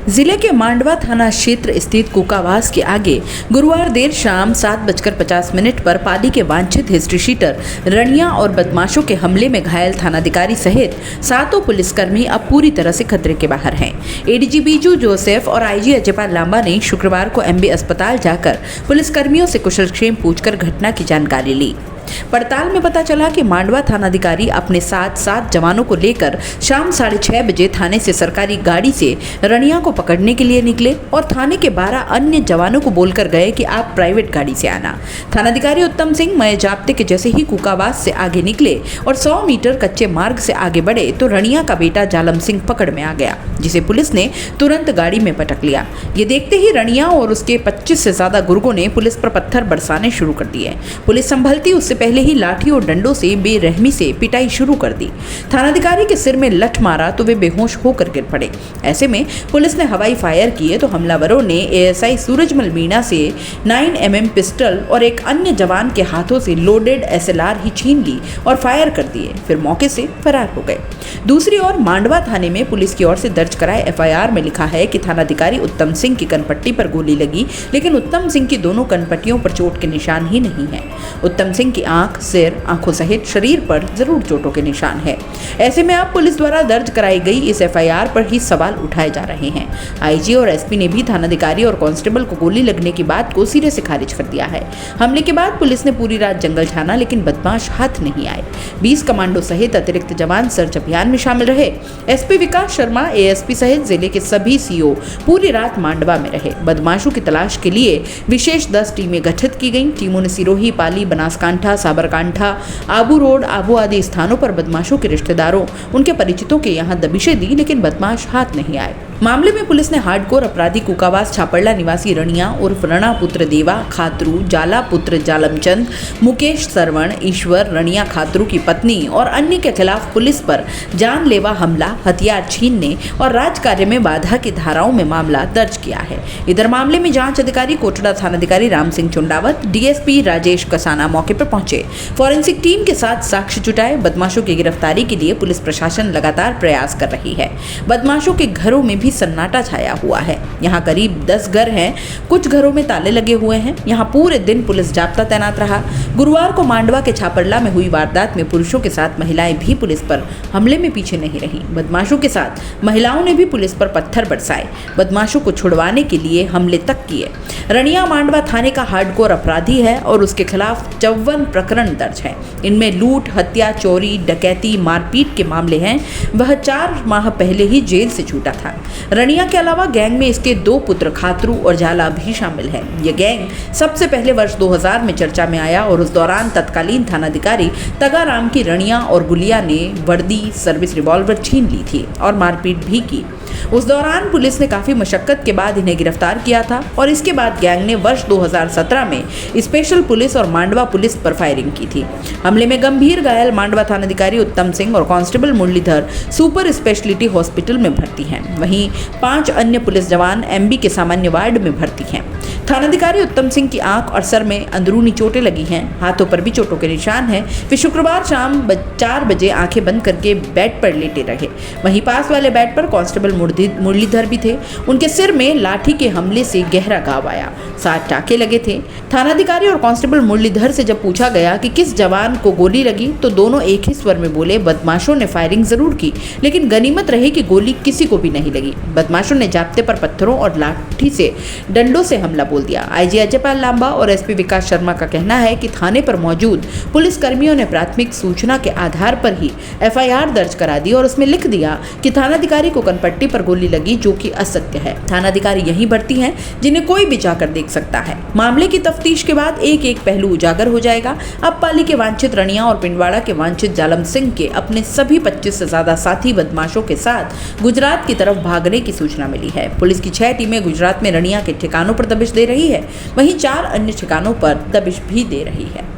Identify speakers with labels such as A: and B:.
A: जिले के मांडवा थाना क्षेत्र स्थित कुकावास के आगे गुरुवार देर शाम 7:50 पर पाली के वांछित हिस्ट्री शीटर रणिया और बदमाशों के हमले में घायल थानाधिकारी सहित 7 पुलिसकर्मी अब पूरी तरह से खतरे के बाहर हैं। एडीजी बीजू जोसेफ और आईजी अजयपाल लांबा ने शुक्रवार को एमबी अस्पताल जाकर पुलिसकर्मियों से कुशलक्षेम पूछकर घटना की जानकारी ली। पड़ताल में पता चला कि मांडवा थानाधिकारी अपने साथ 7 जवानों को लेकर शाम 6:30 बजे थाने से सरकारी गाड़ी से रणिया को पकड़ने के लिए निकले और थाने के 12 अन्य जवानों को बोलकर गए कि आप प्राइवेट गाड़ी से आना। थानाधिकारी उत्तम सिंह मय जाप्ते के जैसे ही कुकावास से आगे निकले और 100 मीटर कच्चे मार्ग से आगे बढ़े तो रणिया का बेटा जालम सिंह पकड़ में आ गया, जिसे पुलिस ने तुरंत गाड़ी में पटक लिया। ये देखते ही रणिया और उसके 25 से ज्यादा गुर्गों ने पुलिस पर पत्थर बरसाने शुरू कर दिए। पुलिस संभलती उससे पहले ही लाठी और डंडों से बेरहमी से पिटाई शुरू कर दी। थानाधिकारी के सिर में लठ मारा तो वे बेहोश होकर गिर पड़े। ऐसे में पुलिस ने हवाई फायर किए तो हमलावरों ने एएसआई सूरजमल मीणा से 9mm पिस्टल और एक अन्य जवान के हाथों से लोडेड एसएलआर ही छीन ली और फायर कर दिए, फिर मौके से फरार हो गए। दूसरी ओर मांडवा थाने में पुलिस की ओर से दर्ज कराए एफआईआर में लिखा है कि थानाधिकारी उत्तम सिंह की कनपट्टी पर गोली लगी, लेकिन उत्तम सिंह की दोनों कनपट्टियों पर चोट के निशान ही नहीं है। उत्तम सिंह की आंख, सिर, आंखों सहित शरीर पर जरूर चोटों के निशान है। ऐसे में अब पुलिस द्वारा दर्ज कराई गई इस एफआईआर पर ही सवाल उठाए जा रहे हैं। आईजी और एसपी ने भी थानाधिकारी और कांस्टेबल को गोली लगने की बात को सिरे से खारिज कर दिया है। हमले के बाद पुलिस ने पूरी रात जंगल छाना, लेकिन बदमाश हाथ नहीं आए। 20 कमांडो सहित अतिरिक्त जवान सर्च अभियान में शामिल रहे। एसपी विकास शर्मा, एएसपी सहित जिले के सभी सीओ पूरी रात मांडवा में रहे। बदमाशों की तलाश के लिए विशेष 10 टीमें गठित की गई। टीमों ने सिरोही, पाली, बनासकांठा, साबरकांठा, आबू रोड, आबू आदि स्थानों पर बदमाशों के रिश्तेदारों, उनके परिचितों के यहाँ दबिशें दी, लेकिन बदमाश हाथ नहीं आए। मामले में पुलिस ने हार्डकोर अपराधी कुकावास छापड़ला निवासी रणिया उर्फ रणा पुत्र देवा खातरू, जाला पुत्र जालमचंद, मुकेश सरवण, ईश्वर, रणिया खातरू की पत्नी और अन्य के खिलाफ पुलिस पर जानलेवा हमला, हथियार छीनने और राजकार्य में बाधा की धाराओं में मामला दर्ज किया है। इधर मामले में जांच अधिकारी कोटड़ा थानाधिकारी राम सिंह चुंडावत, डीएसपी राजेश कसाना मौके पर पहुंचे, फॉरेंसिक टीम के साथ साक्ष्य जुटाए। बदमाशों की गिरफ्तारी के लिए पुलिस प्रशासन लगातार प्रयास कर रही है। बदमाशों के घरों में भी सन्नाटा छाया हुआ है। यहाँ करीब 10 घर हैं, कुछ घरों में ताले लगे हुए हैं। यहाँ पूरे दिन पुलिस जाब्ता तैनात रहा। गुरुवार को मांडवा के छापड़ला में हुई वारदात में पुरुषों के साथ महिलाएं भी पुलिस पर हमले में पीछे नहीं रहीं। बदमाशों के साथ महिलाओं ने भी पुलिस पर पत्थर बरसाए, बदमाशों को छुड़वाने के लिए हमले तक किए। रणिया मांडवा थाने का हार्डकोर अपराधी है और उसके खिलाफ 54 प्रकरण दर्ज हैं। इनमें लूट, हत्या, चोरी, डकैती, मारपीट के मामले हैं। वह 4 माह पहले ही जेल से छूटा था। रणिया के अलावा गैंग में इसके 2 पुत्र खातरू और जाला भी शामिल है। यह गैंग सबसे पहले वर्ष 2000 में चर्चा में आया और उस दौरान तत्कालीन थानाधिकारी तगाराम की रणिया और गुलिया ने वर्दी, सर्विस रिवॉल्वर छीन ली थी और मारपीट भी की। उस दौरान पुलिस ने काफी मशक्कत के बाद इन्हें गिरफ्तार किया था और इसके बाद गैंग ने वर्ष 2017 में स्पेशल पुलिस और मांडवा पुलिस पर फायरिंग की थी। हमले में गंभीर घायल मांडवा थानाधिकारी उत्तम सिंह और constable Muralidhar super speciality hospital में भर्ती हैं। वहीं 5 अन्य पुलिस जवान एमबी के सामान्य वार्ड में भर्ती हैं। थानाधिकारी उत्तम सिंह की आंख और सर में अंदरूनी चोटें लगी हैं, हाथों पर भी चोटों के निशान हैं। वे शुक्रवार शाम 4 बजे आंखें बंद करके बेड पर लेटे रहे। वहीं पास वाले बेड पर कांस्टेबल मुरलीधर भी थे। उनके सिर में लाठी के हमले से गहरा घाव आया, 7 टाके लगे थे। थानाधिकारी और कांस्टेबल मुरलीधर से जब पूछा गया कि किस जवान को गोली लगी तो दोनों एक ही स्वर में बोले, बदमाशों ने फायरिंग जरूर की, लेकिन गनीमत रही कि गोली किसी को भी नहीं लगी। बदमाशों ने जाप्ते पर पत्थरों और लाठी से, डंडों से हमला बोल दिया। आईजी अजयपाल लांबा और एसपी विकास शर्मा का कहना है कि थाने पर मौजूद पुलिसकर्मियों ने प्राथमिक सूचना के आधार पर ही एफआईआर दर्ज करा दी और उसमें लिख दिया कि थानाधिकारी को कनपट्टी पर गोली लगी, जो कि असत्य है। थानाधिकारी यहीं भर्ती हैं, जिन्हें कोई भी जाकर देख सकता है। मामले की तफ्तीश के बाद एक एक पहलू उजागर हो जाएगा। अब पाली के वांछित रणिया और पिंडवाड़ा के वांछित जालम सिंह के अपने सभी 25 से ज्यादा साथी बदमाशों के साथ गुजरात की तरफ भागने की सूचना मिली है। पुलिस की 6 टीमें गुजरात में रणिया के ठिकानों पर दबिश दे रही है, वहीं 4 अन्य ठिकानों पर दबिश भी दे रही है।